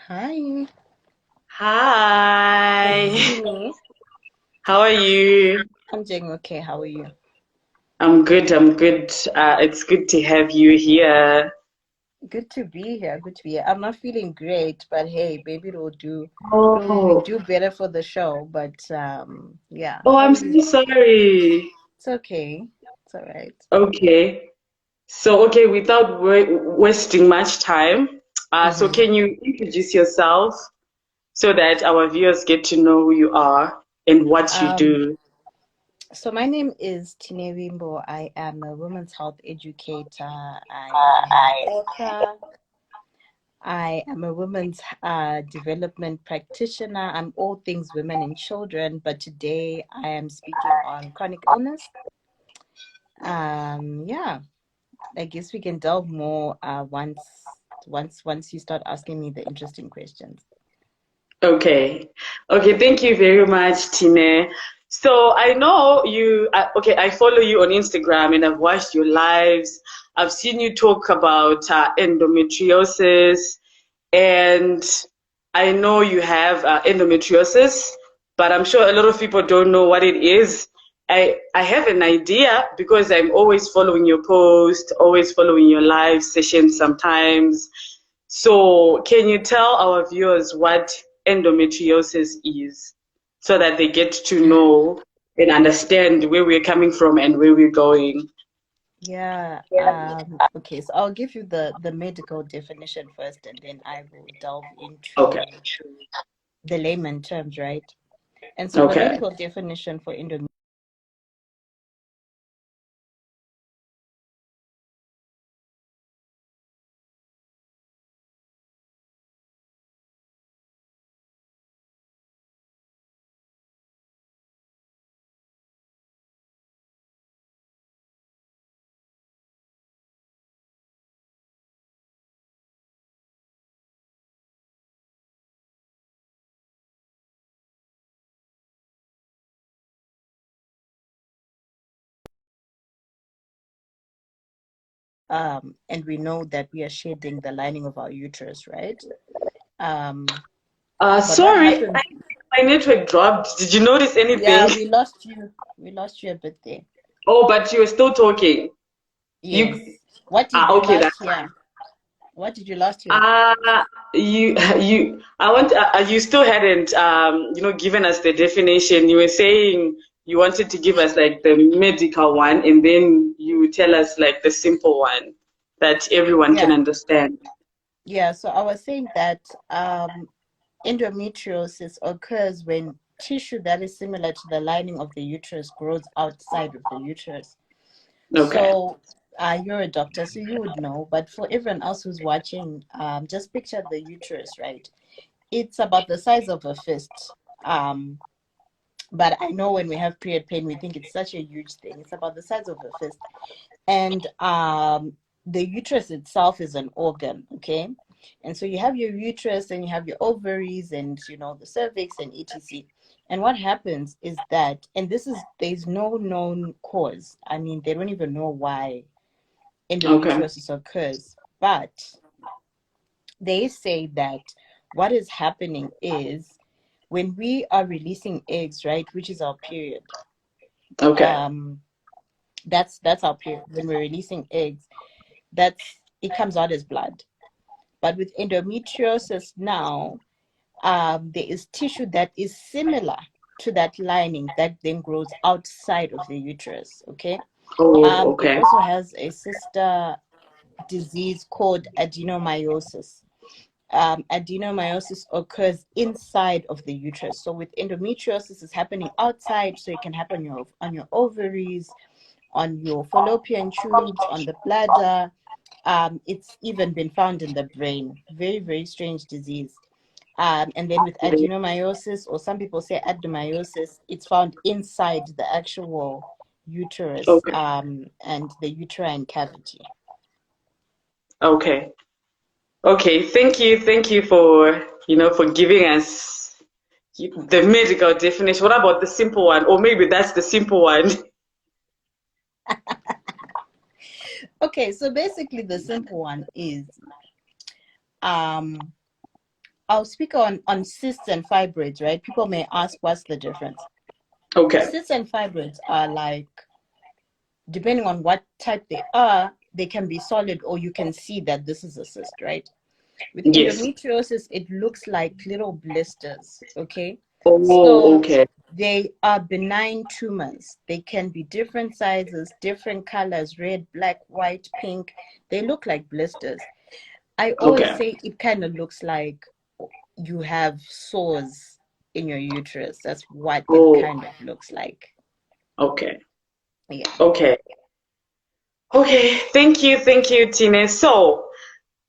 Hi, can you Hi, see me? how are you? I'm doing okay. How are you? I'm good, I'm good. It's good to have you here. Good to be here. Good to be here. I'm not feeling great, but hey, maybe it'll do. It'll Oh, do better for the show. But yeah. oh, How I'm are you? so sorry. It's okay. It's all right. Okay, so okay, without wasting much time, so Mm-hmm. can you introduce yourself so that our viewers get to know who you are and what you Um, do? so my name is Tinevimbo. I am a women's health educator. I am an author. I am a women's development practitioner. I'm all things women and children, but today I am speaking on chronic illness. Yeah, I guess we can delve more once you start asking me the interesting questions. Okay. Okay, thank you very much, Tine. So I know you, okay, I follow you on Instagram and I've watched your lives. I've seen you talk about endometriosis, and I know you have endometriosis, but I'm sure a lot of people don't know what it is. I have an idea because I'm always following your post, always following your live sessions sometimes. So, can you tell our viewers what endometriosis is so that they get to know and understand where we're coming from and where we're going? Yeah, okay, so I'll give you the medical definition first, and then I will delve Okay. into the layman terms, right? And so the Okay. medical definition for endometriosis. And we know that we are shedding the lining of our uterus, right? Um, but what Sorry, happens? my network dropped. Did you notice Yeah, anything? we lost you. We lost you a bit there. Oh, but you were still talking. You, Yes. What did you okay, last that's hear? What did you last hear? Uh, I want, you still hadn't, given us the definition. You were saying you wanted to give us like the medical one, and then you tell us like the simple one that everyone can Yeah. understand. Yeah. So I was saying that endometriosis occurs when tissue that is similar to the lining of the uterus grows outside of the uterus. Okay. So you're a doctor, so you would know. But for everyone else who's watching, just picture the uterus, right? It's about the size of a fist. But I know when we have period pain, we think it's such a huge thing. It's about the size of a fist. And the uterus itself is an organ, okay? And so you have your uterus and you have your ovaries and, the cervix and etc. And what happens is that, and there's no known cause. I mean, they don't even know why Okay. endometriosis occurs. But they say that what is happening is when we are releasing eggs, right, which is our period, Okay. um, that's our period. When we're releasing eggs, it comes out as blood. But with endometriosis now, there is tissue that is similar to that lining that then grows outside of the uterus. Okay. Oh, It okay. also has a sister disease called adenomyosis. Adenomyosis occurs inside of the uterus. So with endometriosis, it's happening outside, so it can happen on your ovaries, on your fallopian tubes, on the bladder. It's even been found in the brain. Very, very strange disease. And then with adenomyosis, or some people say adenomyosis, it's found inside the actual uterus Okay. and the uterine cavity. Okay. Okay. Thank you for, for giving us the medical definition. What about the simple one? Or maybe that's the simple one. Okay, so basically, the simple one is um, I'll speak on cysts and fibroids, right? People may ask, what's the difference? Okay. Cysts and fibroids are like, depending on what type they are, they can be solid, or you can see that this is a cyst, right? With Yes. endometriosis, it looks like little blisters, okay? Oh, So okay. they are benign tumors. They can be different sizes, different colors, red, black, white, pink. They look like blisters. I always Okay. say it kind of looks like you have sores in your uterus. That's what it Oh, kind of looks like. okay. Yeah. Okay. Okay. Thank you, Tine. So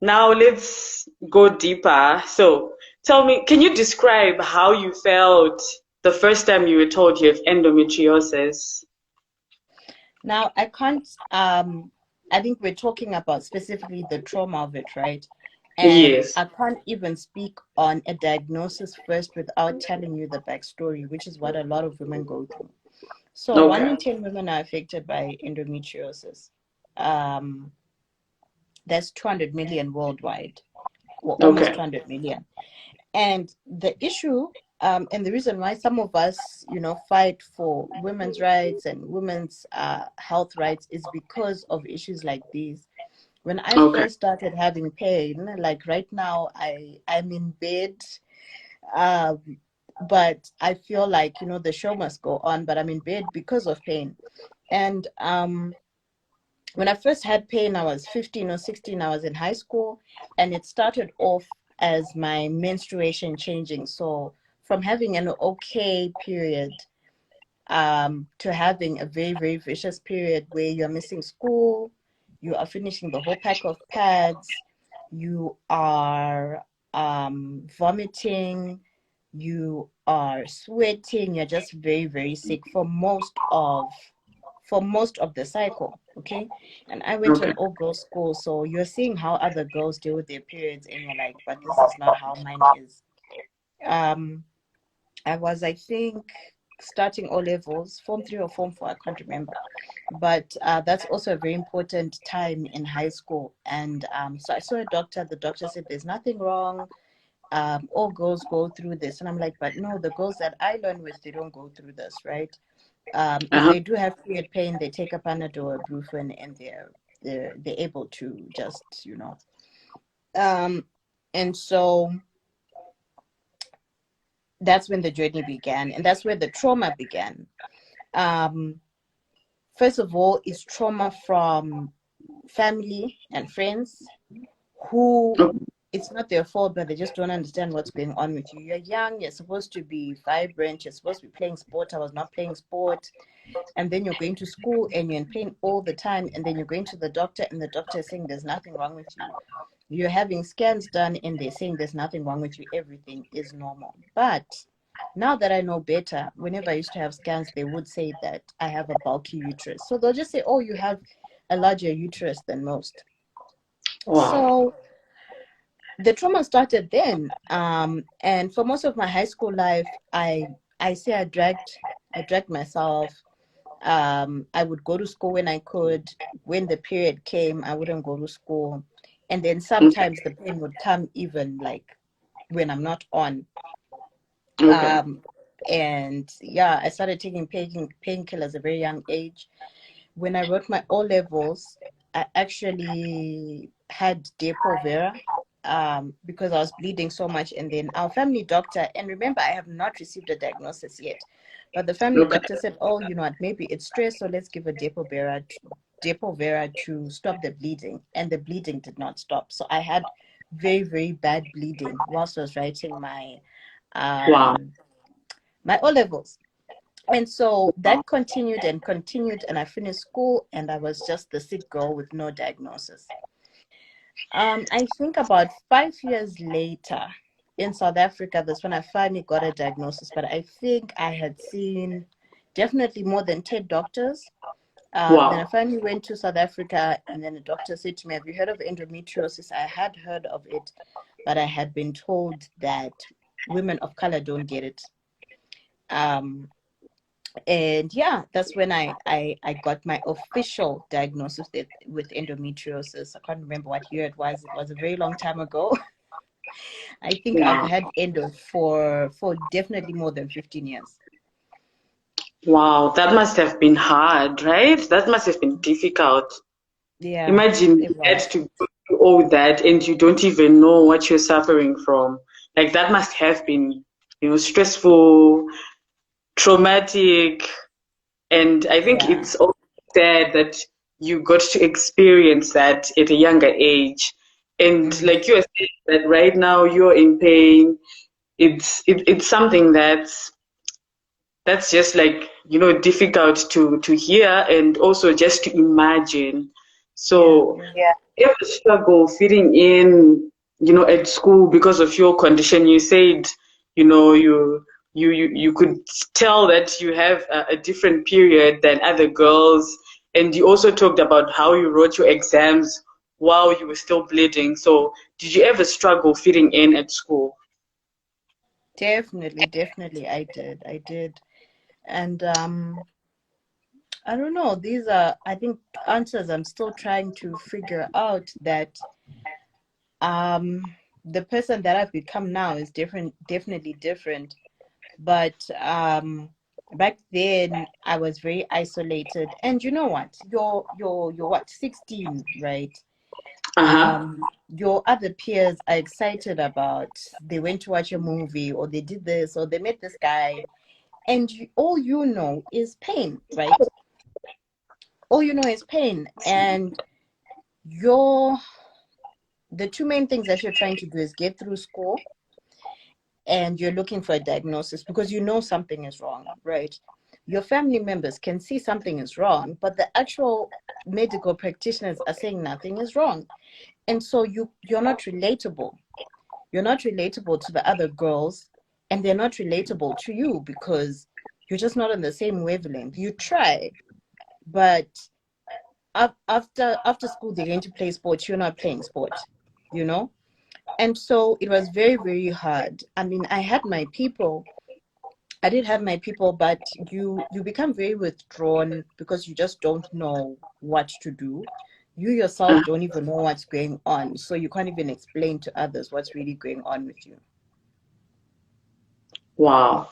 now let's go deeper. So tell me, can you describe how you felt the first time you were told you have endometriosis? Now, I can't, I think we're talking about specifically the trauma of it, right? And Yes. I can't even speak on a diagnosis first without telling you the backstory, which is what a lot of women go through. So, one Okay. in 10 women are affected by endometriosis. Um, that's 200 million worldwide, or almost Okay. 200 million. And the issue, and the reason why some of us, fight for women's rights and women's health rights is because of issues like these. When I Okay. first started having pain, like right now, I'm in bed, um, but I feel like, the show must go on, but I'm in bed because of pain. And when I first had pain, I was 15 or 16. I was in high school, and it started off as my menstruation changing. So from having an okay period, to having a very, very vicious period where you're missing school, you are finishing the whole pack of pads, you are vomiting, you are sweating, you're just very, very sick for most of the cycle. Okay. And I went to Okay. an all girls school, so you're seeing how other girls deal with their periods, and you're like, but this is not how mine is. um I was, I think, starting O levels, form 3 or form 4, I can't remember. But that's also a very important time in high school. And so I saw a doctor. The doctor said, there's nothing wrong. All girls go through this. And I'm like, but no, the girls that I learn with, they don't go through this, right? If Uh-huh. they do have period pain, they take a Panadol or Brufen, and they're able to just, Um, and so that's when the journey began, and that's where the trauma began. Um, First of all, is trauma from family and friends who, it's not their fault, but they just don't understand what's going on with you. You're young, you're supposed to be vibrant, you're supposed to be playing sport. I was not playing sport. And then you're going to school and you're in pain all the time. And then you're going to the doctor, and the doctor is saying there's nothing wrong with you. You're having scans done and they're saying there's nothing wrong with you. Everything is normal. But now that I know better, whenever I used to have scans, they would say that I have a bulky uterus. So they'll just say, oh, you have a larger uterus than most. Wow. So the trauma started then. And for most of my high school life, I say I dragged myself. I would go to school when I could. When the period came, I wouldn't go to school. And then Okay. sometimes the pain would come even like when I'm not on. Okay. Um, and yeah, I started taking painkillers at a very young age. When I wrote my O levels, I actually had Depo-Vera, because I was bleeding so much. And then our family doctor, and remember, I have not received a diagnosis yet, but the family Okay. doctor said, oh, you know what, maybe it's stress, so let's give a Depo-Vera to stop the bleeding. And the bleeding did not stop. So I had very, very bad bleeding whilst I was writing Wow. um, my O levels. And so that continued and continued, and I finished school, and I was just the sick girl with no diagnosis. I think about 5 years later in South Africa, that's when I finally got a diagnosis. But I think I had seen definitely more than 10 doctors. Then I Wow. finally went to South Africa, and then the doctor said to me, have you heard of endometriosis? I had heard of it, but I had been told that women of color don't get it. Um, and yeah, that's when I got my official diagnosis with endometriosis. I can't remember what year it was. It was a very long time ago. I think I've Wow. had endo for definitely more than 15 years. Wow, that must have been hard, right? That must have been difficult. Yeah, Imagine it you had was. to go through all that and you don't even know what you're suffering from. Like that must have been, stressful, traumatic, and I think Yeah. it's also sad that you got to experience that at a younger age. And Mm, like you are saying that right now you're in pain, it's something that's just like difficult to hear and also just to imagine. yeah, So yeah. you ever struggle fitting in, at school because of your condition? You said, you could tell that you have a different period than other girls, and you also talked about how you wrote your exams while you were still bleeding. So did you ever struggle fitting in at school? Definitely, definitely I did. I did. And I don't know. These are, I think, answers I'm still trying to figure out that the person that I've become now is different, definitely different. But back then I was very isolated. And you know what? You're what, 16, right? Uh-huh. Your other peers are excited about they went to watch a movie or they did this or they met this guy, and all you know is pain, right? All you know is pain, and your the two main things that you're trying to do is get through school, and you're looking for a diagnosis because you know something is wrong, right? Your family members can see something is wrong, but the actual medical practitioners are saying nothing is wrong. And so you're not relatable. You're not relatable to the other girls, and they're not relatable to you because you're just not on the same wavelength. You try, but after school they're going to play sports. You're not playing sport, you know. And so it was very, very hard. I mean, I had my people. I did have my people, but you become very withdrawn because you just don't know what to do. You yourself don't even know what's going on, so you can't even explain to others what's really going on with you. Wow.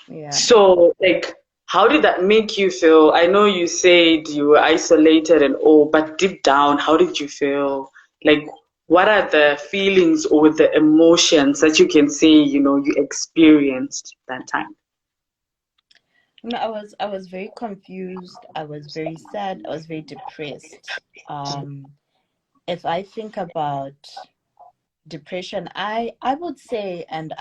Yeah. So, like, how did that make you feel? I know you said you were isolated and all, but deep down, how did you feel? Like, what are the feelings or the emotions that you can say, you experienced that time? No, I was very confused. I was very sad. I was very depressed. If I think about depression, I would say, and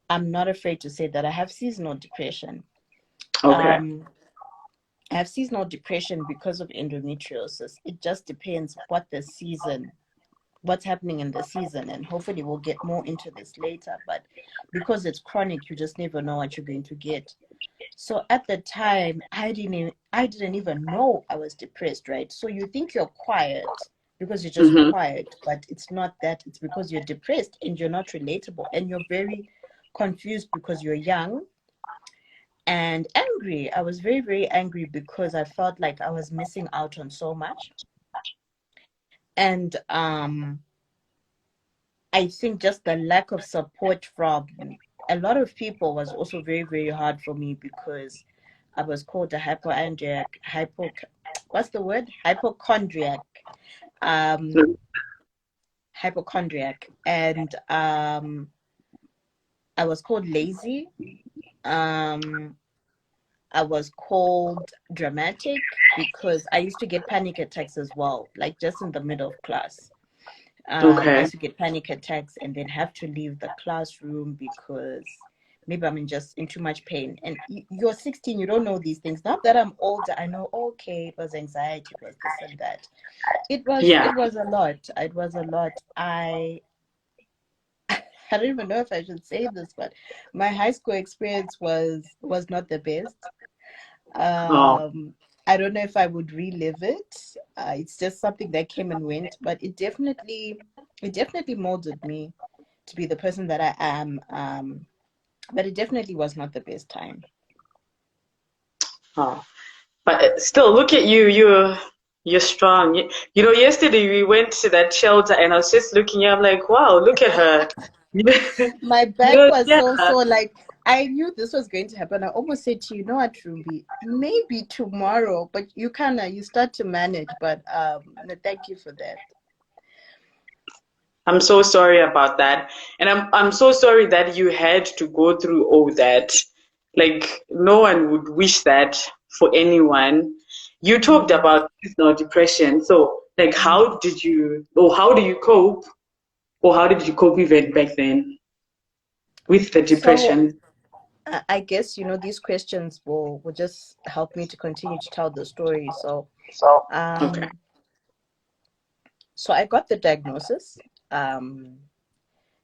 I'm not afraid to say that I have seasonal depression. Okay. Um, I have seasonal depression because of endometriosis. It just depends what's happening in the season, and hopefully we'll get more into this later. But because it's chronic, you just never know what you're going to get. So at the time, I didn't even know I was depressed, right? So you think you're quiet because you're just Mm-hmm. quiet, but it's not that. It's because you're depressed and you're not relatable and you're very confused because you're young and angry. I was very, very angry because I felt like I was missing out on so much. And I think just the lack of support from a lot of people was also very, very hard for me because I was called a what's the word? Um, hypochondriac. And I was called lazy. Um, I was called dramatic because I used to get panic attacks as well, like just in the middle of class. I Okay. used to get panic attacks and then have to leave the classroom because maybe I'm just in too much pain. And you're 16, you don't know these things. Not that I'm older, I know, okay, it was anxiety, it was this and that. It was Yeah. it was a lot. It was a lot. I don't even know if I should say this, but my high school experience was not the best. Oh, Um, I don't know if I would relive it. It's just something that came and went, but it definitely molded me to be the person that I am. But it definitely was not the best time. oh. But still, look at you. You're strong. You know, yesterday we went to that shelter and I was just looking, I'm like, wow, look at her. My You back know, was yeah, so sore. Like, I knew this was going to happen. I almost said to you, you know what, Ruby, maybe tomorrow, but you kind of, you start to manage. But no, thank you for that. I'm so sorry about that. And I'm so sorry that you had to go through all that. Like no one would wish that for anyone. You talked Mm, about seasonal depression. So like mm. how do you cope or how did you cope even back then with the So depression? I guess, these questions will just help me to continue to tell the story. So, Okay. um, so I got the diagnosis. Um,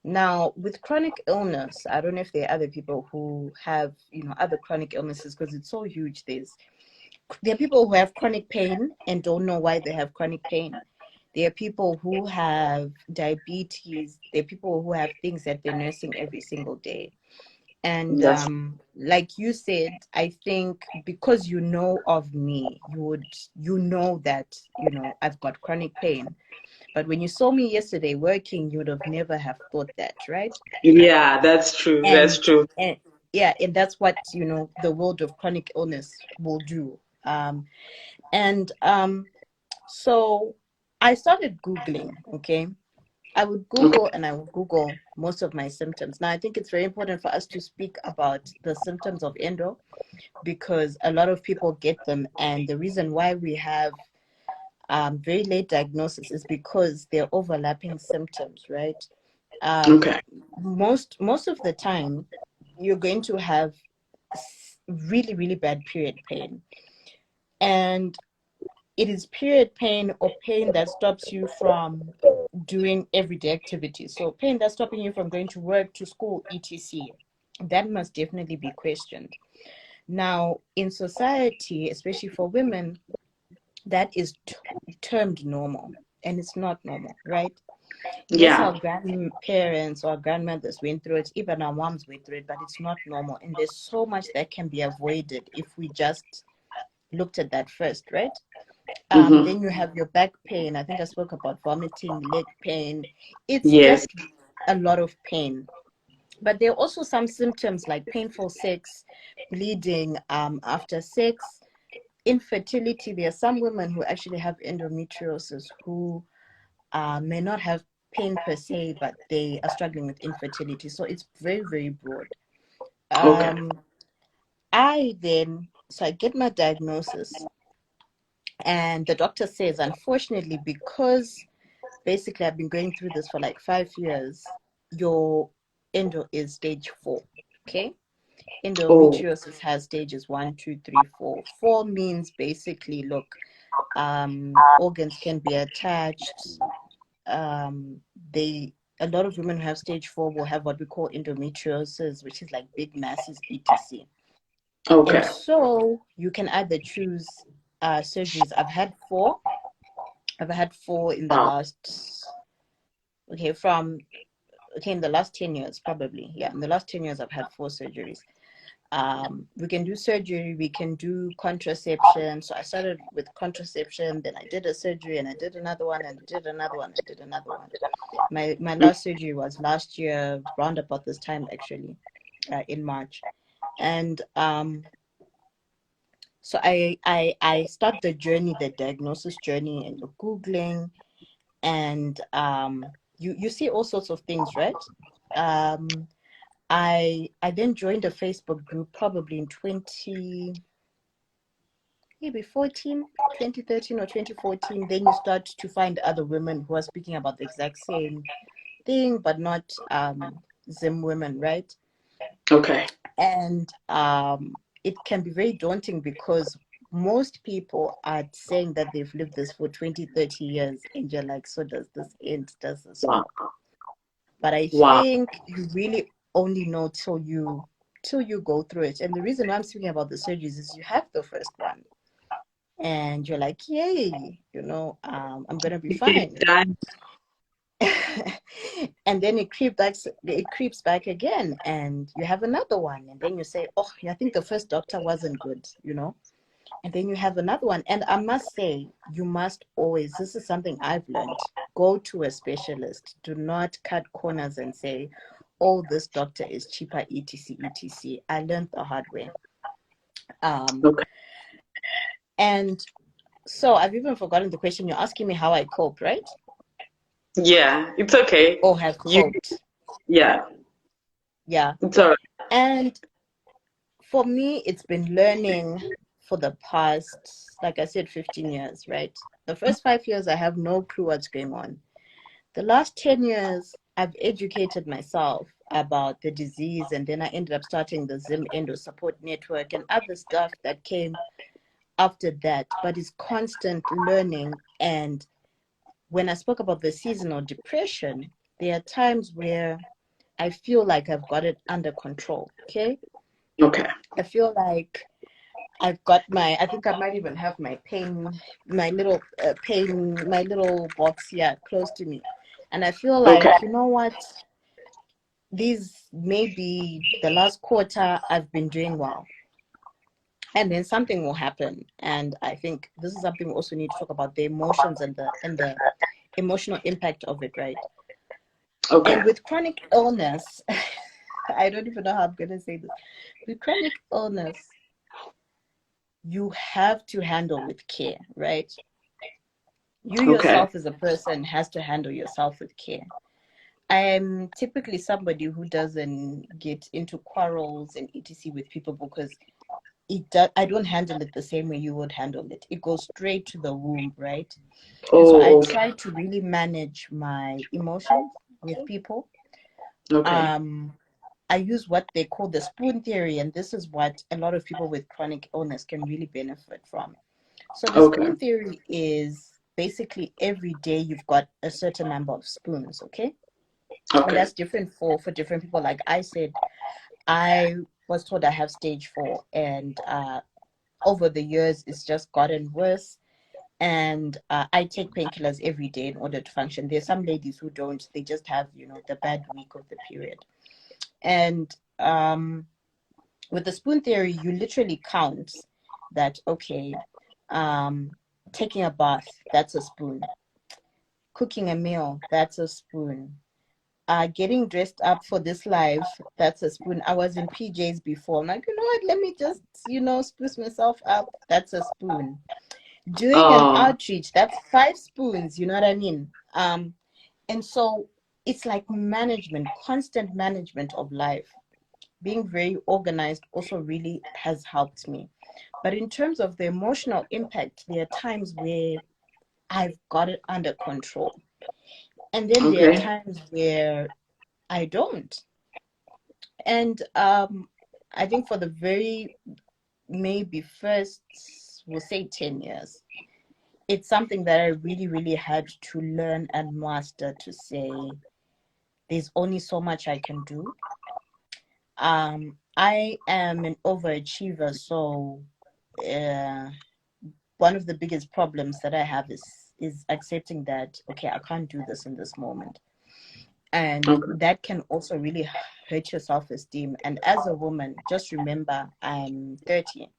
Now, with chronic illness, I don't know if there are other people who have, other chronic illnesses because it's so huge. There are people who have chronic pain and don't know why they have chronic pain. There are people who have diabetes. There are people who have things that they're nursing every single day. And That's like you said, I think because you know of me, you know that, I've got chronic pain. But when you saw me yesterday working, you would have never have thought that, right? yeah, that's true. That's and true. and yeah, and that's what the world of chronic illness will do. And so I started googling. Okay, I would Okay. google and I would google most of my symptoms. Now I think it's very important for us to speak about the symptoms of endo because a lot of people get them, and the reason why we have very late diagnosis is because they're overlapping symptoms, right? um, Okay. most of the time you're going to have really really bad period pain, and it is period pain or pain that stops you from doing everyday activities, so pain that's stopping you from going to work, to school, etc. That must definitely be questioned. Now in society, especially for women, that is termed normal, and it's not normal, right? Yes, our Yeah. grandparents or grandmothers went through it, even our moms went through it, but it's not normal. And there's so much that can be avoided if we just looked at that first, right? Mm-hmm. Then you have your back pain. I think I spoke about vomiting, leg pain. It's Yes. just a lot of pain. But there are also some symptoms like painful sex, bleeding after sex, infertility. There are some women who actually have endometriosis who may not have pain per se, but they are struggling with infertility. So it's very, very broad. Okay. Um, so I get my diagnosis, and the doctor says, unfortunately, because basically I've been going through this for like 5 years, your endo is stage 4. Okay. Oh, Endometriosis has stages 1, 2, 3, 4. 4 means basically, look, organs can be attached. um they A lot of women who have stage 4 will have what we call endometriosis, which is like big masses, etc. And okay. so you can either choose surgeries. I've had four in the Wow. last, okay, from, okay, in the last 10 years, probably. Yeah, in the last 10 years I've had 4 surgeries. We can do surgery, we can do contraception. So I started with contraception, then I did a surgery, and I did another one, and did another one, and did another one. My last surgery was last year, round about this time actually, in March. And so I start the journey, the diagnosis journey, and you're Googling, and you see all sorts of things, right? Um, I then joined a Facebook group probably in 2013 or 2014. Then you start to find other women who are speaking about the exact same thing, but not Zim women, right? Okay. And it can be very daunting because most people are saying that they've lived this for 20, 30 years, and you're like, so does this end? Does this Wow. stop? But I Wow. think you really only know till you go through it. And the reason why I'm speaking about the surgeries is you have the first one, and you're like, yay, I'm gonna be Okay, fine. done. And then it creeps back again, and you have another one, and then you say, oh, I think the first doctor wasn't good. And then you have another one. And I must say, you must always, this is something I've learned, go to a specialist. Do not cut corners and say, oh, this doctor is cheaper, etc., etc. I learned the hard way. Okay. And so I've even forgotten the question. You're asking me how I cope, right? Yeah, it's okay. Or have You, coped. yeah, Yeah. it's all right. And for me, it's been learning for the past, like I said, 15 years, right? The first 5 years, I have no clue what's going on. The last 10 years, I've educated myself about the disease, and then I ended up starting the Zim Endo Support Network and other stuff that came after that. But it's constant learning. And when I spoke about the seasonal depression, there are times where I feel like I've got it under control. Okay. Okay. I feel like I've got I think I might even have my pain, my little pain, my little box here close to me. And I feel Okay. like, you know what? These maybe the last quarter I've been doing well. And then something will happen. And I think this is something we also need to talk about, the emotions and the emotional impact of it, right? Okay. And with chronic illness, I don't even know how I'm gonna say this. With chronic illness, you have to handle with care, right? You Okay. yourself as a person has to handle yourself with care. I'm typically somebody who doesn't get into quarrels and etc with people because I don't handle it the same way you would handle it. It goes straight to the womb, right? And so I Oh, okay. try to really manage my emotions with people. Okay. Um, I use what they call the spoon theory, and this is what a lot of people with chronic illness can really benefit from. So the Okay. spoon theory is basically every day you've got a certain number of spoons, okay? And Okay. that's different for different people. Like I said, I was told I have stage 4, and over the years it's just gotten worse. And I take painkillers every day in order to function. There's some ladies who don't; they just have, the bad week of the period. And with the spoon theory, you literally count that, okay, um, taking a bath, that's a spoon. Cooking a meal, that's a spoon. Getting dressed up for this live, that's a spoon. I was in PJs before. I'm like, you know what? Let me just, spruce myself up. That's a spoon. Doing an Oh, outreach, that's 5 spoons. You know what I mean? And so it's like management, constant management of life. Being very organized also really has helped me. But in terms of the emotional impact, there are times where I've got it under control. And then there are okay. times where I don't. And I think for the very maybe first, we'll say 10 years, it's something that I really, really had to learn and master to say, there's only so much I can do. I am an overachiever, so uh, one of the biggest problems that I have is accepting that, okay, I can't do this in this moment. And Okay. that can also really hurt your self-esteem. And as a woman, just remember, I'm 30.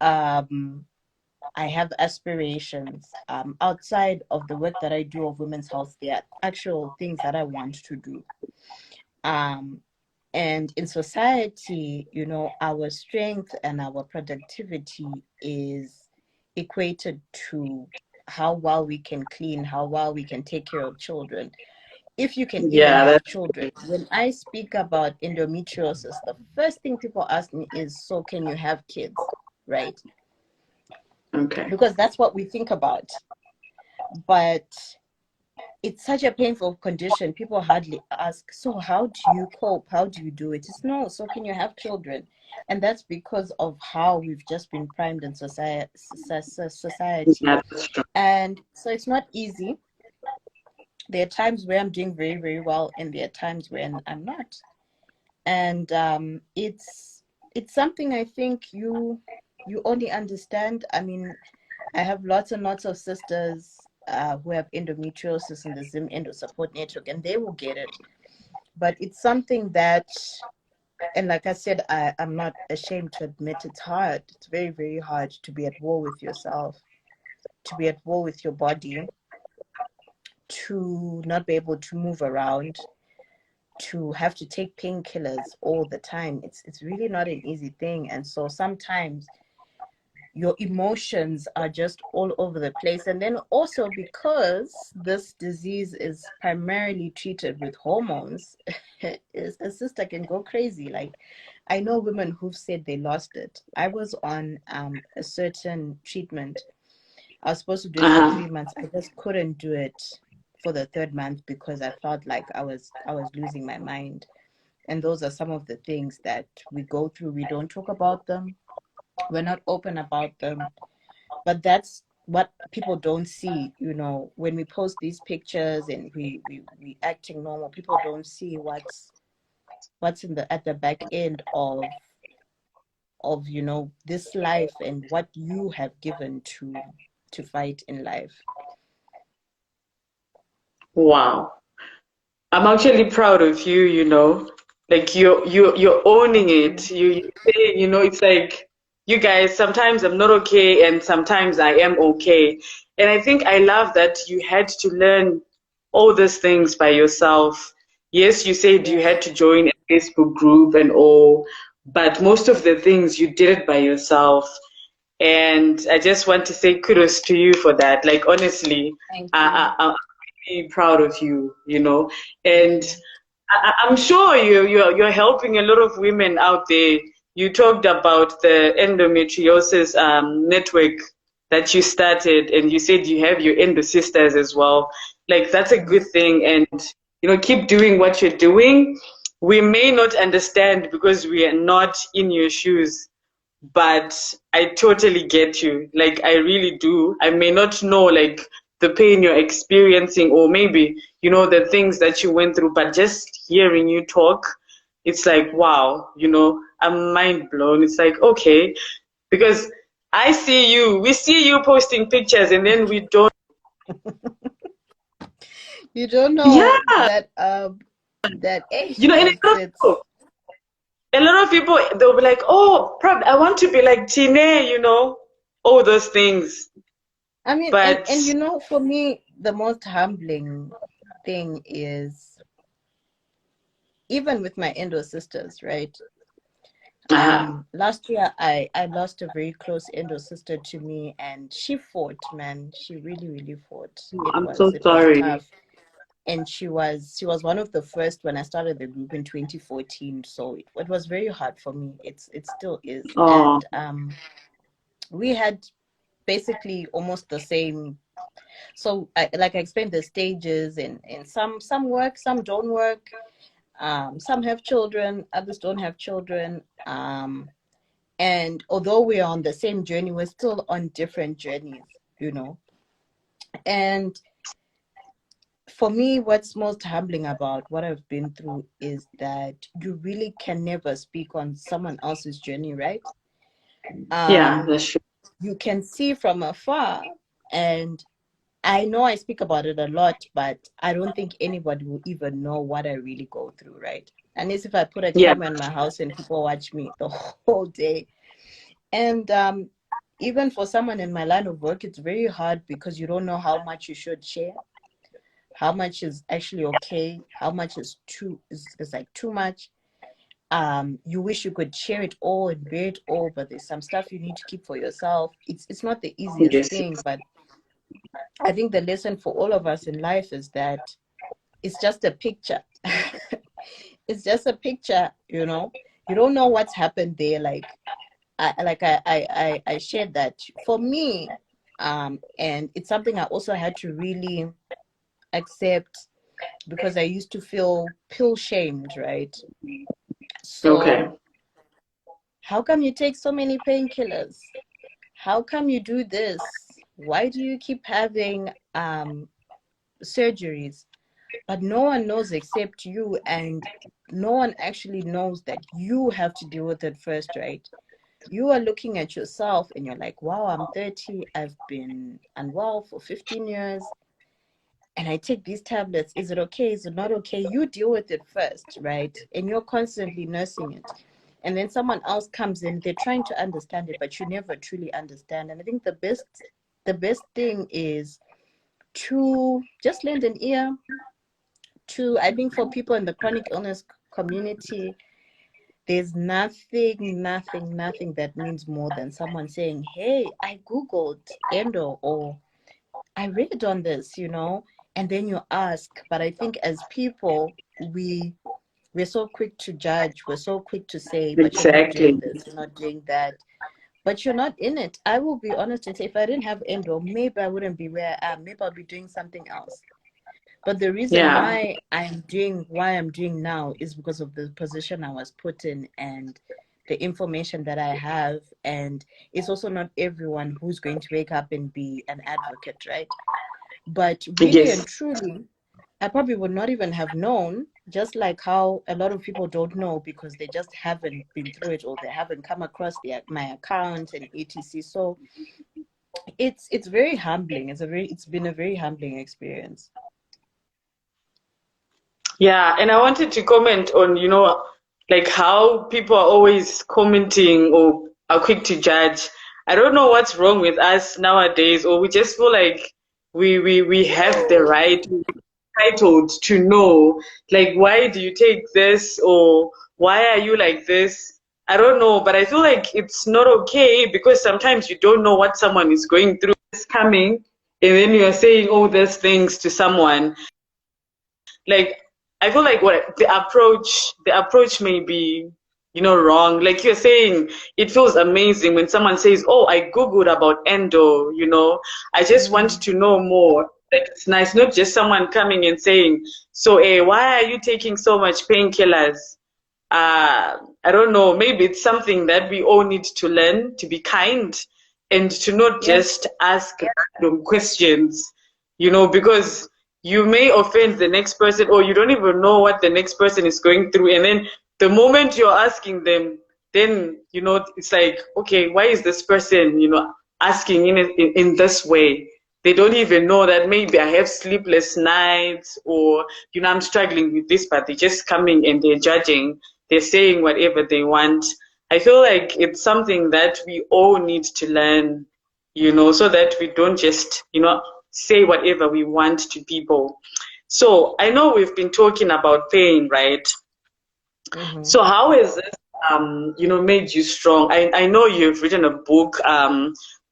Um, I have aspirations. Outside of the work that I do of women's health, there are actual things that I want to do. Um, and in society, our strength and our productivity is equated to how well we can clean, how well we can take care of children, if you can even Yeah, have that's children. When I speak about endometriosis, the first thing people ask me is, so can you have kids? Right? okay. Because that's what we think about. But it's such a painful condition. People hardly ask, so how do you cope? How do you do it? It's no, so can you have children? And that's because of how we've just been primed in society. Yeah, that's true. And so it's not easy. There are times where I'm doing very, very well, and there are times when I'm not. And it's something I think you only understand. I mean, I have lots and lots of sisters who have endometriosis in the Zim Endo Support Network, and they will get it. But it's something that And like I said, I'm not ashamed to admit it's hard. It's very, very hard to be at war with yourself, to be at war with your body, to not be able to move around, to have to take painkillers all the time. It's really not an easy thing. And so sometimes your emotions are just all over the place. And then also because this disease is primarily treated with hormones, a sister can go crazy. Like I know women who've said they lost it. I was on a certain treatment. I was supposed to do it for Uh-huh. 3 months. I just couldn't do it for the third month because I felt like I was losing my mind. And those are some of the things that we go through. We don't talk about them. We're not open about them. But that's what people don't see, when we post these pictures and we acting normal, people don't see what's in the at the back end of this life and what you have given to fight in life. Wow. I'm actually proud of you, Like you're owning Thank it. you. You say, it's like you guys, sometimes I'm not okay and sometimes I am okay. And I think I love that you had to learn all these things by yourself. Yes, you said you had Yes. to join a Facebook group and all, but most of the things you did it by yourself. And I just want to say kudos to you for that. Like honestly, Thank you. I'm really proud of you, Thank And you. I'm sure you're helping a lot of women out there. You talked about the endometriosis network that you started, and you said you have your endo sisters as well. Like that's a good Yes. thing, and keep doing what you're doing. We may not understand because we are not in your shoes, but I totally get you. Like, I really do. I may not know, like, the pain you're experiencing, or maybe, the things that you went through, but just hearing you talk, it's like, wow, I'm mind blown. It's like, okay, because we see you posting pictures, and then we don't. You don't know Yeah, that and a lot of people, they'll be like, oh, I want to be like Tine, all those things. I mean, and But, for me, the most humbling thing is even with my endo sisters, right? uh Last year I lost a very close endo sister to me, and she fought, man. She really, really fought. It I'm was so it was sorry. tough. And she was one of the first when I started the group in 2014. So it was very hard for me. It still is. Oh, And we had basically almost the same. So like I explained the stages, and some work, some don't work. Some have children, others don't have children. And although we are on the same journey, we're still on different journeys. And for me, what's most humbling about what I've been through is that you really can never speak on someone else's journey, right? yeah, Um, that's true. you can see from afar, and I know I speak about it a lot, but I don't think anybody will even know what I really go through, right? Unless if I put a Yeah, camera in my house and people watch me the whole day. And even for someone in my line of work, it's very hard because you don't know how much you should share, how much is actually okay, how much is like too much. You wish you could share it all and bear it all, but there's some stuff you need to keep for yourself. It's not the easiest yes, thing, but I think the lesson for all of us in life is that it's just a picture. It's just a picture. You don't know what's happened there. Like I shared that for me, and it's something I also had to really accept because I used to feel pill shamed, right? okay. So how come you take so many painkillers? How come you do this? Why do you keep having surgeries? But no one knows except you, and no one actually knows that you have to deal with it first, right? You are looking at yourself and you're like, wow, I'm 30, I've been unwell for 15 years, and I take these tablets. Is it okay? Is it not okay? You deal with it first, right? And you're constantly nursing it. And then someone else comes in, they're trying to understand it, but you never truly understand. And I think the best thing is to just lend an ear to, I think for people in the chronic illness community, there's nothing that means more than someone saying, hey, I Googled endo, or I read on this, and then you ask. But I think as people, we're so quick to judge. We're so quick to say, but you're not doing Exactly. this, you're not doing that. But you're not in it. I will be honest and say, if I didn't have endo, maybe I wouldn't be where I am. Maybe I'll be doing something else. But the reason Yeah. why I'm doing now is because of the position I was put in and the information that I have. And it's also not everyone who's going to wake up and be an advocate, right? But really Yes. and truly, I probably would not even have known, just like how a lot of people don't know because they just haven't been through it, or they haven't come across my account and etc. So it's very humbling. It's been a very humbling experience. Yeah, and I wanted to comment on, like how people are always commenting or are quick to judge. I don't know what's wrong with us nowadays, or we just feel like we have the right, entitled to know, like, why do you take this, or why are you like this? I don't know, but I feel like it's not okay because sometimes you don't know what someone is going through, is coming, and then you are saying all these things to someone. Like, I feel like what the approach may be, wrong. Like you're saying, it feels amazing when someone says, oh, I googled about endo. I just want Mm, to know more. Like, it's nice, not just someone coming and saying, so why are you taking so much painkillers? I don't know, maybe it's something that we all need to learn, to be kind and to not yeah. just ask random questions, because you may offend the next person, or you don't even know what the next person is going through. And then the moment you're asking them, then, it's like, okay, why is this person, asking in this way? They don't even know that maybe I have sleepless nights, or, I'm struggling with this, but they're just coming and they're judging. They're saying whatever they want. I feel like it's something that we all need to learn, so that we don't just, say whatever we want to people. So I know we've been talking about pain, right? Mm-hmm. So how has this, made you strong? I know you've written a book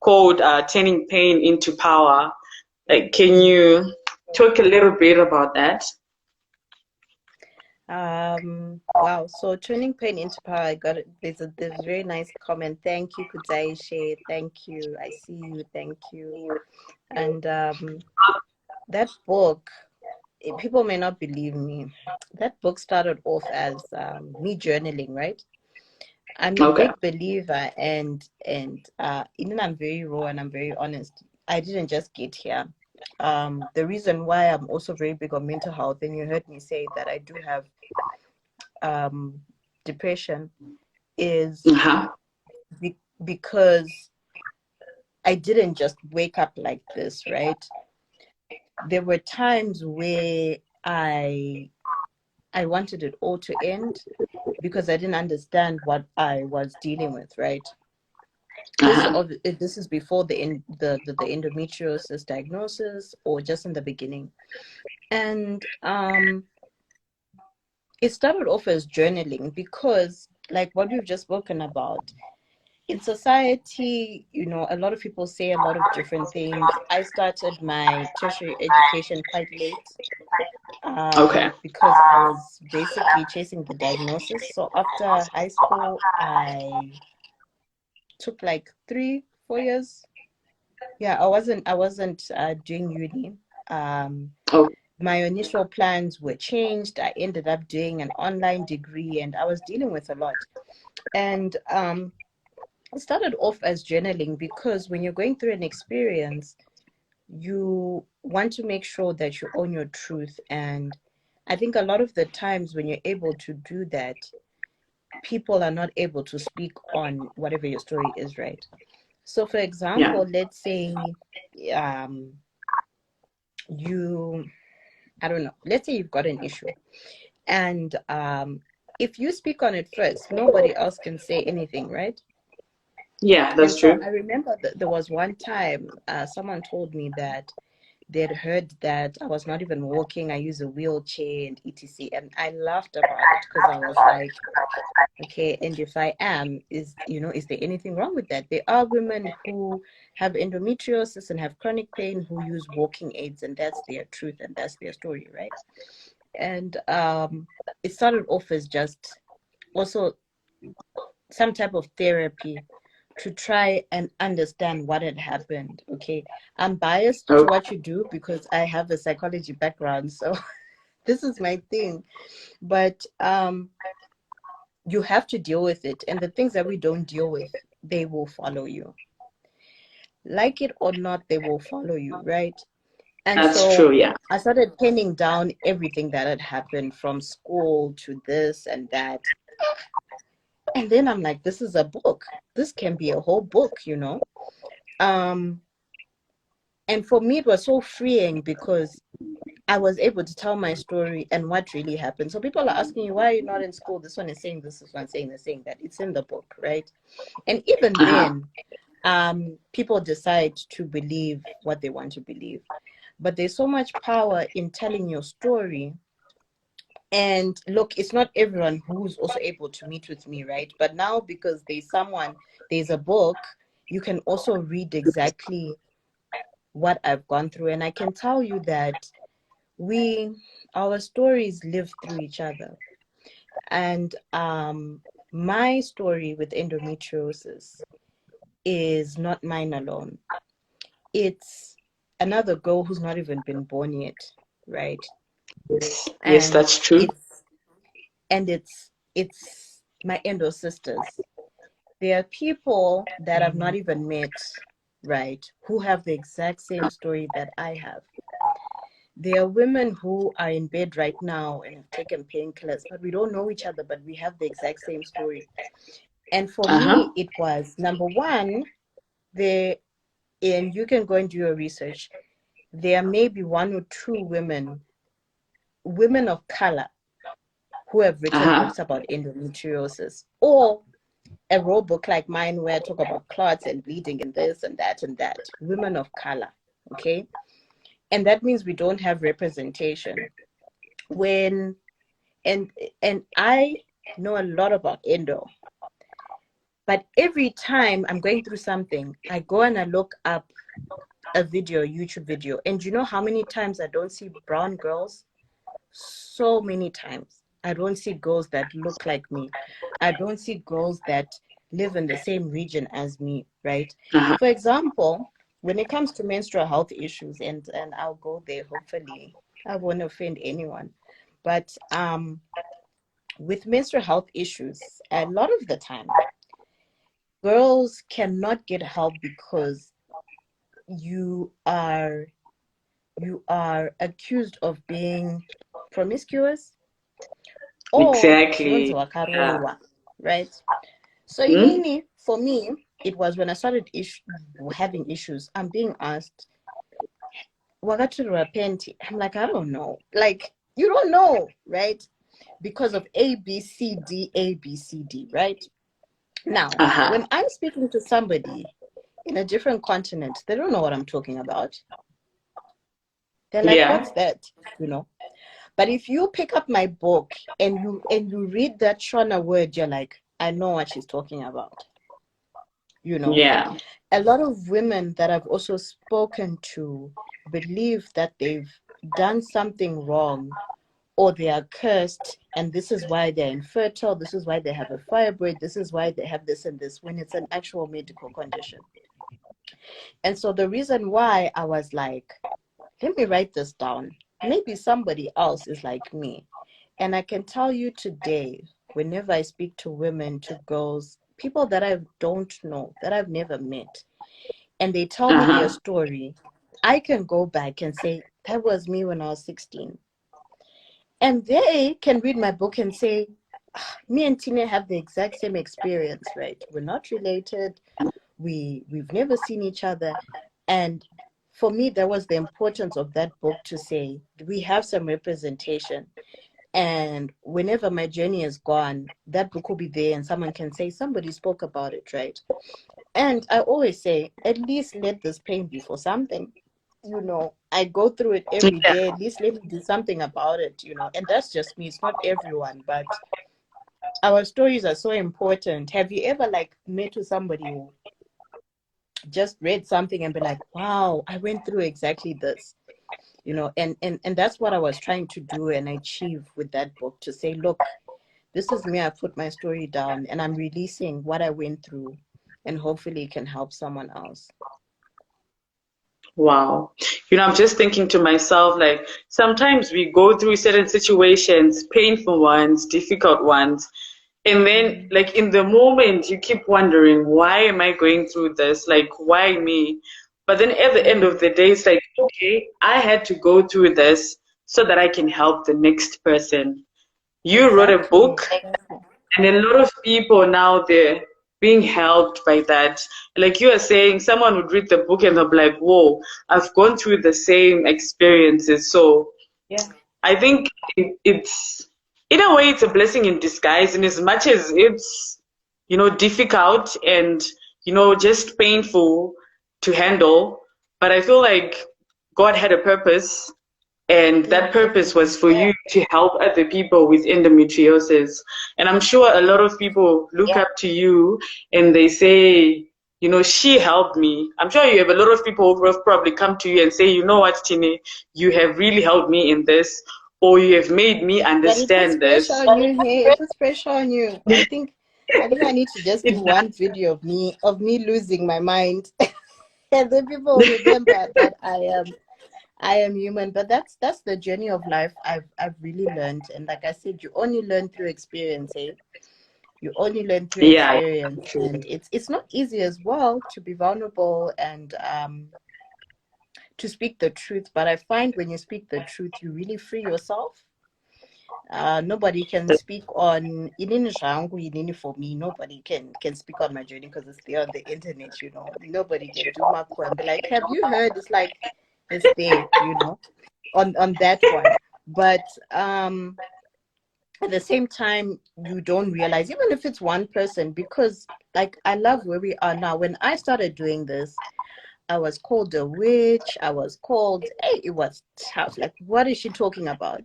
called Turning Pain into Power. Like, can Mm-hmm. you talk a little bit about that? Wow. So turning pain into power, I got it. There's a very nice comment. Thank you, Kudaishe. Thank you. I see you. Thank you. And that book, people may not believe me. That book started off as me journaling, right? I'm a Okay. big believer, and even I'm very raw and I'm very honest. I didn't just get here. The reason why I'm also very big on mental health, and you heard me say that I do have um, depression, is Uh-huh. because I didn't just wake up like this, right? There were times where I wanted it all to end because I didn't understand what I was dealing with, right? Uh-huh. This is before the endometriosis diagnosis, or just in the beginning. And it started off as journaling because, like what we've just spoken about, in society, a lot of people say a lot of different things. I started my tertiary education quite late Okay. because I was basically chasing the diagnosis. So after high school, I took like 3 4 years. Yeah, I wasn't doing uni. Um, Oh, my initial plans were changed. I ended up doing an online degree, and I was dealing with a lot. And it started off as journaling because when you're going through an experience, you want to make sure that you own your truth. And I think a lot of the times when you're able to do that, people are not able to speak on whatever your story is, right? So, for yeah. example, let's say um, you, I don't know, let's say you've got an issue, and if you speak on it first, nobody else can say anything, right? Yeah, And that's so true. I remember that there was one time someone told me that they'd heard that I was not even walking, I use a wheelchair and etc. And I laughed about it because I was like, okay, and if I am, is there anything wrong with that? There are women who have endometriosis and have chronic pain who use walking aids, and that's their truth and that's their story, right? And it started off as just also some type of therapy to try and understand what had happened. Okay, I'm biased to Okay. what you do because I have a psychology background, so this is my thing. But you have to deal with it, and the things that we don't deal with, they will follow you. Like it or not, they will follow you, right? And That's true, so yeah. I started pinning down everything that had happened from school to this and that. And then I'm like, this is a book. This can be a whole book. Um, and for me, it was so freeing because I was able to tell my story and what really happened. So people are asking you, why are you not in school? This one is saying this one saying this, saying that. It's in the book, right? And even Uh-huh. then, people decide to believe what they want to believe. But there's so much power in telling your story. And look, it's not everyone who's also able to meet with me, right? But now, because there's a book, you can also read exactly what I've gone through. And I can tell you that our stories live through each other. And my story with endometriosis is not mine alone. It's another girl who's not even been born yet, right? Yes, yes, And that's true. it's my endo sisters. There are people that I've not even met, right, who have the exact same story that I have. There are women who are in bed right now and have taken painkillers, but we don't know each other, but we have the exact same story. And for Uh-huh. me, it was number one, there, and you can go and do your research. There may be one or two women of color, who have written Uh-huh. books about endometriosis, or a raw book like mine where I talk about clots and bleeding and this and that and that. Women of color, okay? And that means we don't have representation. When and and I know a lot about endo, but every time I'm going through something, I go and I look up a video, YouTube video, and you know how many times I don't see brown girls? So many times. I don't see girls that look like me. I don't see girls that live in the same region as me, right? Uh-huh. For example, when it comes to menstrual health issues, and I'll go there, hopefully I won't offend anyone. But with menstrual health issues, a lot of the time, girls cannot get help because you are you are accused of being promiscuous or Exactly. chinonzi Yeah. wakaroiwa, right? So Hmm? inini, for me, it was when I started having issues. I'm being asked, wakaturwa penti. I'm like, I don't know. Like, you don't know, right? Because of A, B, C, D, A, B, C, D, right? Now, Uh-huh. when I'm speaking to somebody in a different continent, they don't know what I'm talking about. They're like, Yeah. what's that? You know? But if you pick up my book and you read that Shona word, you're like, I know what she's talking about. You know, Yeah. a lot of women that I've also spoken to believe that they've done something wrong or they are cursed, and this is why they're infertile, this is why they have a fibroid, this is why they have this and this, when it's an actual medical condition. And so the reason why I was like, let me write this down. Maybe somebody else is like me. And I can tell you today, whenever I speak to women, to girls, people that I don't know, that I've never met, and they tell me their Uh-huh. story, I can go back and say, that was me when I was 16. And they can read my book and say, "Ah, me and Tina have the exact same experience, right? We're not related. We've never seen each other. And for me, that was the importance of that book, to say we have some representation. And whenever my journey is gone, that book will be there and someone can say, somebody spoke about it, right? And I always say, at least let this pain be for something. I go through it every Yeah. day. At least let me do something about it, and that's just me. It's not everyone, but our stories are so important. Have you ever like met with somebody who just read something and be like, wow, I went through exactly this? And that's what I was trying to do and achieve with that book, to say, look, this is me. I put my story down and I'm releasing what I went through, and hopefully it can help someone else. Wow. I'm just thinking to myself, like, sometimes we go through certain situations, painful ones, difficult ones, and then, Mm. like, in the moment, you keep wondering, why am I going through this? Like, why me? But then at the end Mm. of the day, it's like, okay, I had to go through this so that I can help the next person. You wrote a Exactly. book, Exactly. and a lot of people now, they're being helped by that. Like you are saying, someone would read the book and they'll be like, whoa, I've gone through the same experiences. So Yeah. I think it's, in a way, it's a blessing in disguise, in as much as it's, difficult and, just painful to handle. But I feel like God had a purpose, and Yeah, that purpose definitely. was for you to help other people with endometriosis. And I'm sure a lot of people look up to you and they say, she helped me. I'm sure you have a lot of people who have probably come to you and say, you know what, Tine, you have really helped me in this, or you have made me But it puts understand pressure this. on you. Hey, it puts pressure on you. I think I need to just do It one video of me losing my mind, and then people will remember that I am human. But that's the journey of life. I've really learned, and like I said, you only learn through experience. Eh? You only learn through yeah, experience, and it's not easy as well to be vulnerable and to speak the truth. But I find when you speak the truth, you really free yourself. Nobody can speak on inini zvangu, inini for me. Nobody can speak on my journey because it's there on the internet. Nobody can do Marco and be like, have you heard? It's like it's there, on that one. But at the same time, you don't realize, even if it's one person, because like I love where we are now. When I started doing this, I was called a witch. I was called, hey, it was tough. Like, what is she talking about?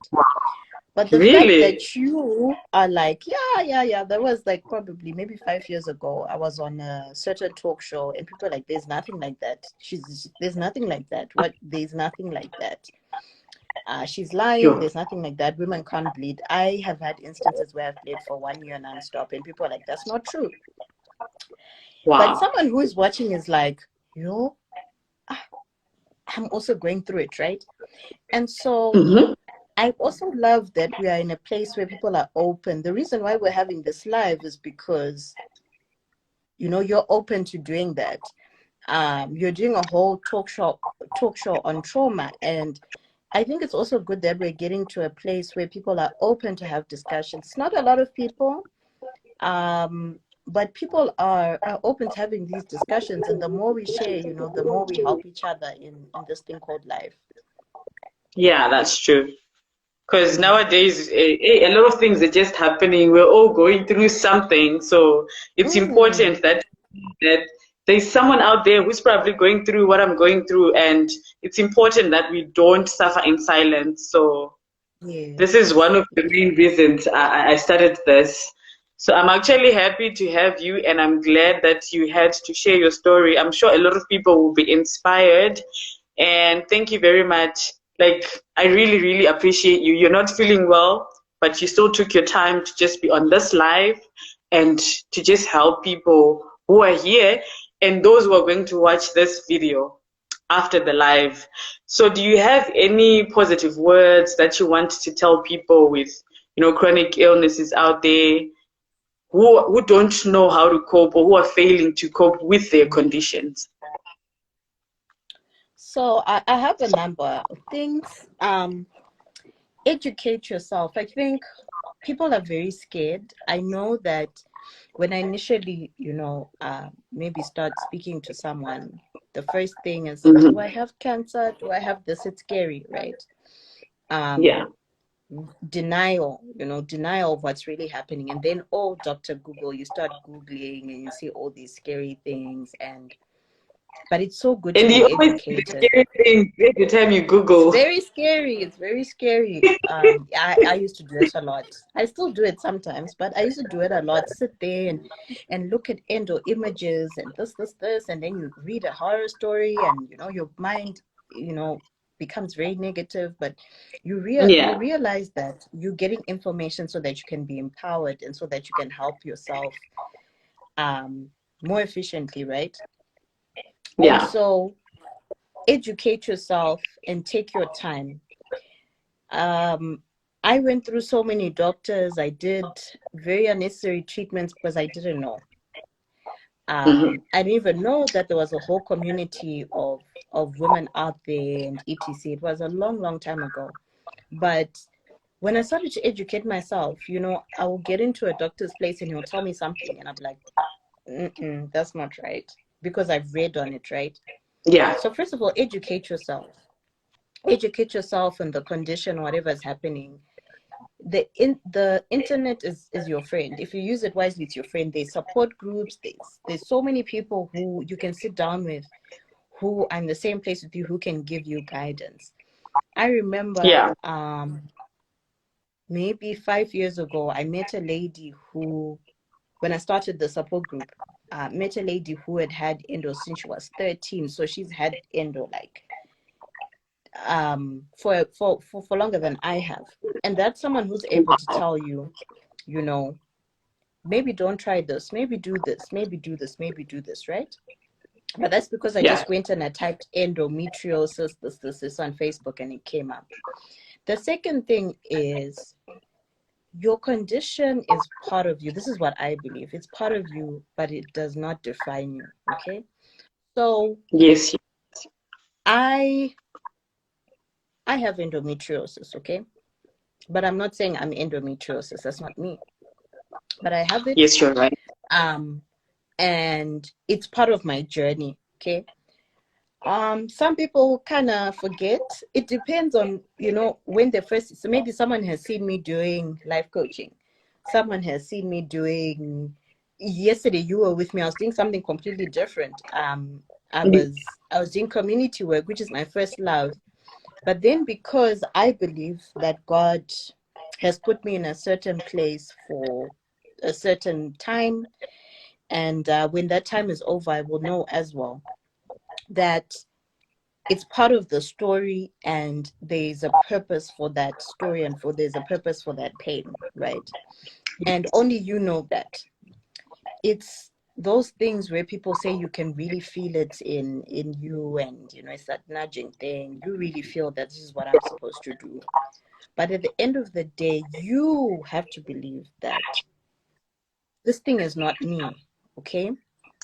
But the fact really. that you are like, yeah, yeah, yeah, that was like probably maybe 5 years ago. I was on a certain talk show and people are like, there's nothing like that. There's nothing like that. What? There's nothing like that. She's lying. Yo, There's nothing like that. Women can't bleed. I have had instances where I've bled for 1 year nonstop and people are like, that's not true. But wow. someone who is watching is like, yo, I'm also going through it, right? And so Mm-hmm. I also love that we are in a place where people are open. The reason why we're having this live is because, you're open to doing that. You're doing a whole talk show on trauma. And I think it's also good that we're getting to a place where people are open to have discussions. Not a lot of people, but people are open to having these discussions. And the more we share, the more we help each other in this thing called life. Yeah, that's true. Because Mm. nowadays, a lot of things are just happening. We're all going through something. So it's Mm. important that there's someone out there who's probably going through what I'm going through. And it's important that we don't suffer in silence. So this is Yes. one of the main reasons I started this. So I'm actually happy to have you, and I'm glad that you had to share your story. I'm sure a lot of people will be inspired. And thank you very much. Like, I really, really appreciate you. You're not feeling well, but you still took your time to just be on this live and to just help people who are here and those who are going to watch this video after the live. So do you have any positive words that you want to tell people with, chronic illnesses out there who don't know how to cope or who are failing to cope with their conditions? So I have a number of things. Educate yourself. I think people are very scared. I know that when I initially, maybe start speaking to someone, The first thing is, Mm-hmm. do I have cancer? Do I have this? It's scary, right? Yeah. Denial, denial of what's really happening. And then, oh, Dr. Google, you start Googling and you see all these scary things. But it's so good to And you be always see the educated. scary things every time you It's Google. very scary. It's very scary. I used to do it a lot. I still do it sometimes, but I used to do it a lot. Sit there and look at endo images and this, and then you read a horror story, and your mind, becomes very negative. But you Yeah. realize that you're getting information so that you can be empowered and so that you can help yourself more efficiently, right? Yeah. Also, educate yourself and take your time. Um, I went through so many doctors. I did very unnecessary treatments because I didn't know. Mm-hmm. I didn't even know that there was a whole community of women out there and etc. It was a long, long time ago. But when I started to educate myself, I will get into a doctor's place and he'll tell me something, and I'm like, that's not right, because I've read on it, right? Yeah. So first of all, educate yourself. Educate yourself on the condition, whatever is happening. The internet is your friend. If you use it wisely, it's your friend. There's support groups. There's so many people who you can sit down with, who are in the same place with you, who can give you guidance. I remember Yeah. maybe 5 years ago, I met a lady who, when I started the support group, met a lady who had endo since she was 13. So she's had endo like for longer than I have. And that's someone who's able to tell you, you know, maybe don't try this, maybe do this, maybe do this, maybe do this, right? But that's because I Yeah. just went and I typed endometriosis, this on Facebook, and it came up. The second thing is, your condition is part of you. This is what I believe. It's part of you, but it does not define you. Okay. So Yes. I I have endometriosis, okay? But I'm not saying I'm endometriosis. That's not me. But I have it. Yes, you're right. Um, and it's part of my journey. Okay. Some people kind of forget. It depends on, when they first, so maybe someone has seen me doing life coaching. Someone has seen me doing, yesterday you were with me, I was doing something completely different. I was doing community work, which is my first love. But then, because I believe that God has put me in a certain place for a certain time, and when that time is over, I will know as well that it's part of the story, and there's a purpose for that story, and there's a purpose for that pain, right? And only you know that. It's those things where people say you can really feel it in you, and it's that nudging thing. You really feel that this is what I'm supposed to do. But at the end of the day, you have to believe that this thing is not me, okay?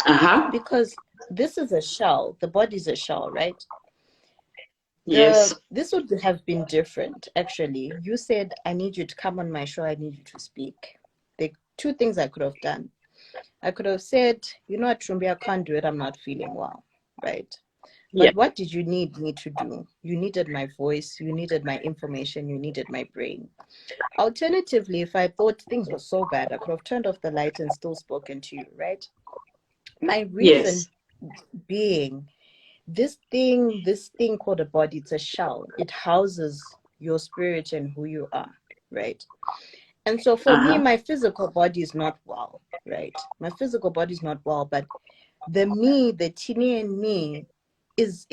Uh-huh. Because this is a shell, the body's a shell, right? Yes. This would have been different, actually. You said, I need you to come on my show, I need you to speak. The two things I could have done. I could have said, you know what, Trumbi, I can't do it, I'm not feeling well, right? Yeah. But what did you need me to do? You needed my voice, you needed my information, you needed my brain. Alternatively, if I thought things were so bad, I could have turned off the light and still spoken to you, right? My reason Yes. being, this thing called a body, it's a shell. It houses your spirit and who you are, right? And so for me, Uh-huh. my physical body is not well, right? My physical body is not well, but the me, the Tini and me is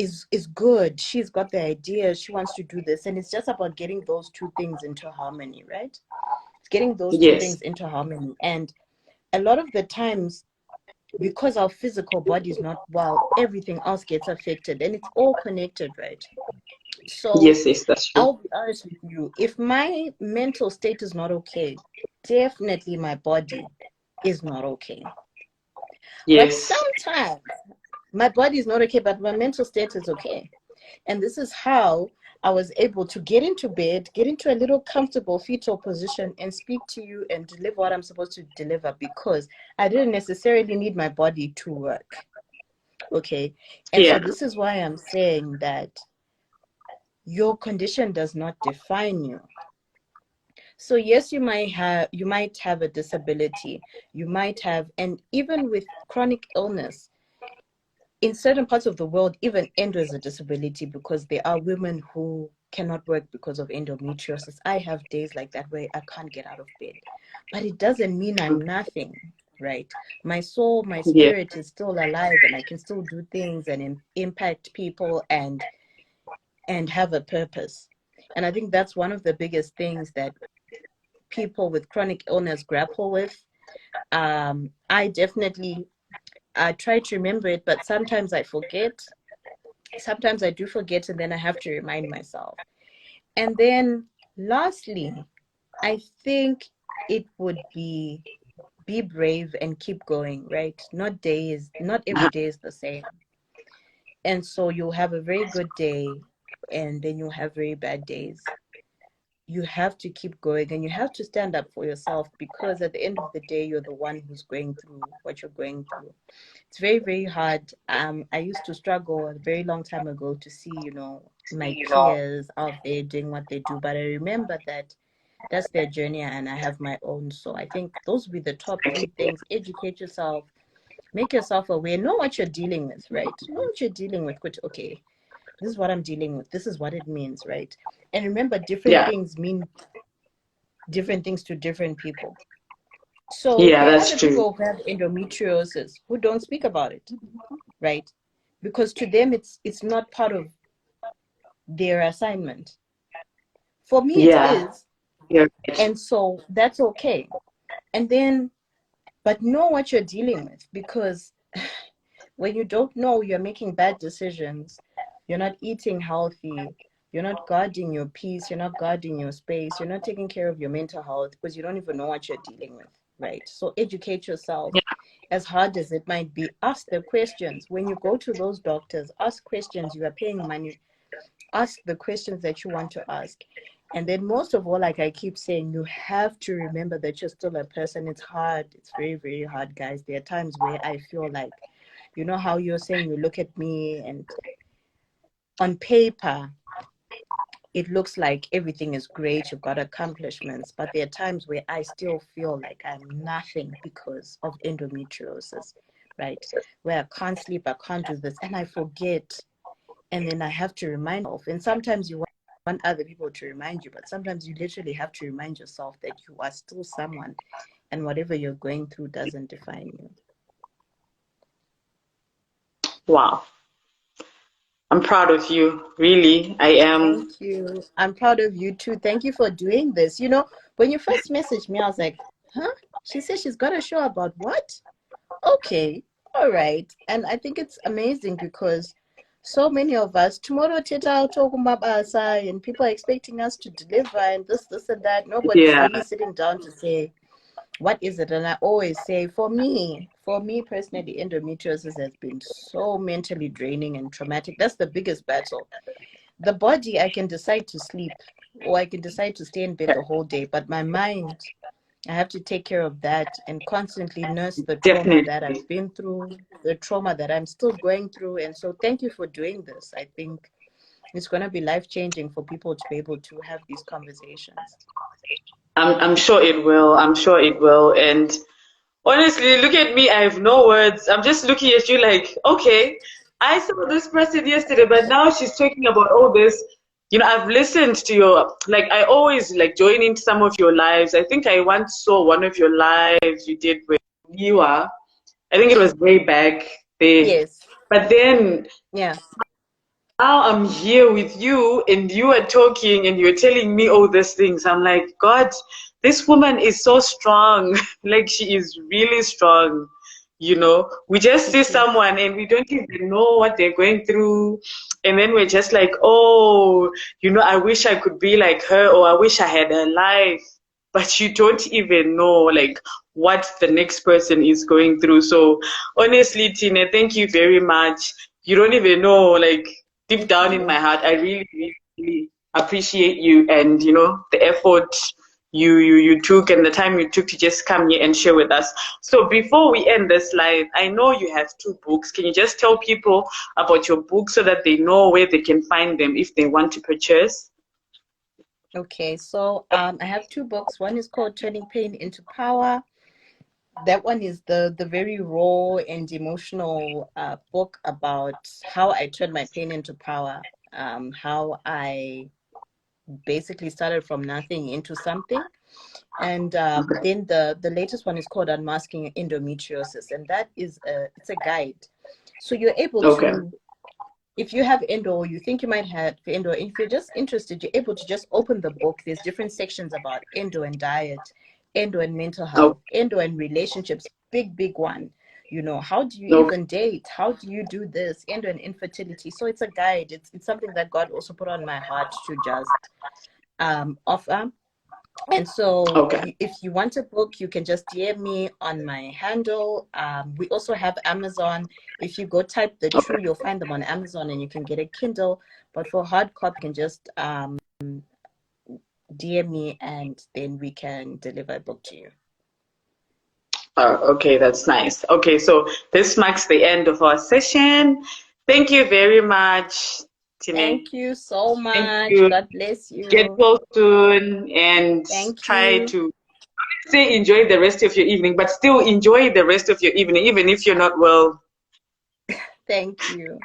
good. She's got the idea. She wants to do this. And it's just about getting those two things into harmony, right? It's getting those two Yes. things into harmony. And a lot of the times, because our physical body is not well, everything else gets affected, and it's all connected, right? So Yes, yes, that's true. I'll be honest with you. If my mental state is not okay, definitely my body is not okay. But Yes. sometimes my body is not okay, but my mental state is okay. And this is how I was able to get into bed, get into a little comfortable fetal position, and speak to you and deliver what I'm supposed to deliver, because I didn't necessarily need my body to work. Okay. And so Yeah. this is why I'm saying that your condition does not define you. So yes, you might have a disability. You might have, and even with chronic illness, in certain parts of the world, even endo is a disability because there are women who cannot work because of endometriosis. I have days like that where I can't get out of bed, but it doesn't mean I'm nothing, right? My soul, my Yeah. spirit is still alive, and I can still do things and impact people and have a purpose. And I think that's one of the biggest things that people with chronic illness grapple with. I definitely I try to remember it, but sometimes I forget. Sometimes I do forget, and then I have to remind myself. And then lastly, I think it would be brave and keep going, right? Not every day is the same. And so you'll have a very good day, and then you'll have very bad days. You have to keep going, and you have to stand up for yourself, because at the end of the day, you're the one who's going through what you're going through. It's very, very hard. I used to struggle a very long time ago to see, my peers out there doing what they do, but I remember that that's their journey and I have my own. So I think those would be the top three things. Educate yourself, make yourself aware, know what you're dealing with, right? Know what you're dealing with. Which, okay, this is what I'm dealing with. This is what it means, right? And remember, different Yeah. things mean different things to different people. So Yeah, there are that's other true. people who have endometriosis who don't speak about it, right? Because to them it's not part of their assignment. For me it Yeah. is, You're right. and so that's okay. And then, but know what you're dealing with, because when you don't know, you're making bad decisions, you're not eating healthy, you're not guarding your peace, you're not guarding your space, you're not taking care of your mental health, because you don't even know what you're dealing with, right? So educate yourself. As hard as it might be, ask the questions. When you go to those doctors, ask questions. You are paying money, ask the questions that you want to ask. And then most of all, like I keep saying, you have to remember that you're still a person. It's hard. It's very, very hard, guys. There are times where I feel like, how you're saying, you look at me and on paper, it looks like everything is great. You've got accomplishments, but there are times where I still feel like I'm nothing because of endometriosis, right? Where I can't sleep, I can't do this, and I forget. And then I have to remind myself. And sometimes you want other people to remind you, but sometimes you literally have to remind yourself that you are still someone, and whatever you're going through doesn't define you. Wow. I'm proud of you. Really, I am. Thank you. I'm proud of you too. Thank you for doing this. When you first messaged me, I was like, huh? She says she's got a show about what? Okay. All right. And I think it's amazing because so many of us, tomorrow, Teta, talking about and people are expecting us to deliver and this, and that. Nobody's Yeah. really sitting down to say, what is it? And I always say, for me personally, endometriosis has been so mentally draining and traumatic. That's the biggest battle. The body, I can decide to sleep or I can decide to stay in bed the whole day, but my mind, I have to take care of that and constantly nurse the trauma that Definitely. I've been through, the trauma that I'm still going through. And so thank you for doing this. I think it's going to be life-changing for people to be able to have these conversations. I'm sure it will. I'm sure it will. And honestly, look at me. I have no words. I'm just looking at you like, okay, I saw this person yesterday, but now she's talking about all this. I've listened to like, I always like join into some of your lives. I think I once saw one of your lives you did with you are. I think it was way back there. Yes. But then Yeah. now I'm here with you and you are talking and you're telling me all these things. I'm like, God, this woman is so strong. Like, she is really strong. We just see It is. someone and we don't even know what they're going through. And then we're just like, oh, I wish I could be like her, or I wish I had her life. But you don't even know, like, what the next person is going through. So honestly, Tina, thank you very much. You don't even know, like, deep Thank down in my you. heart, I really, really, really appreciate you and, the effort you took and the time you took to just come here and share with us. So before we end this live, I know you have 2 books. Can you just tell people about your books so that they know where they can find them if they want to purchase? Okay, so I have 2 books. One is called Turning Pain into Power. That one is the very raw and emotional book about how I turned my pain into power, how I basically started from nothing into something. And then the latest one is called Unmasking Endometriosis, and that is it's a guide. So you're able Okay. to, if you have endo or you think you might have endo, if you're just interested, you're able to just open the book. There's different sections about endo and diet, endo and mental Oh, health, endo and relationships, big one. You know, how do you okay. even date? How do you do this? Endo and infertility. So it's a guide. It's something that God also put on my heart to just offer. And so Okay. if you want a book, you can just DM me on my handle. We also have Amazon. If you go type the Okay. true, you'll find them on Amazon and you can get a Kindle. But for hard copy, you can just DM me and then we can deliver a book to you. Okay, that's nice. Okay, so this marks the end of our session. Thank you very much, Tine. Thank you so Thank much. you. God bless Get you. well soon and Thank try you. to say enjoy the rest of your evening, but still enjoy the rest of your evening, even if you're not well. Thank you.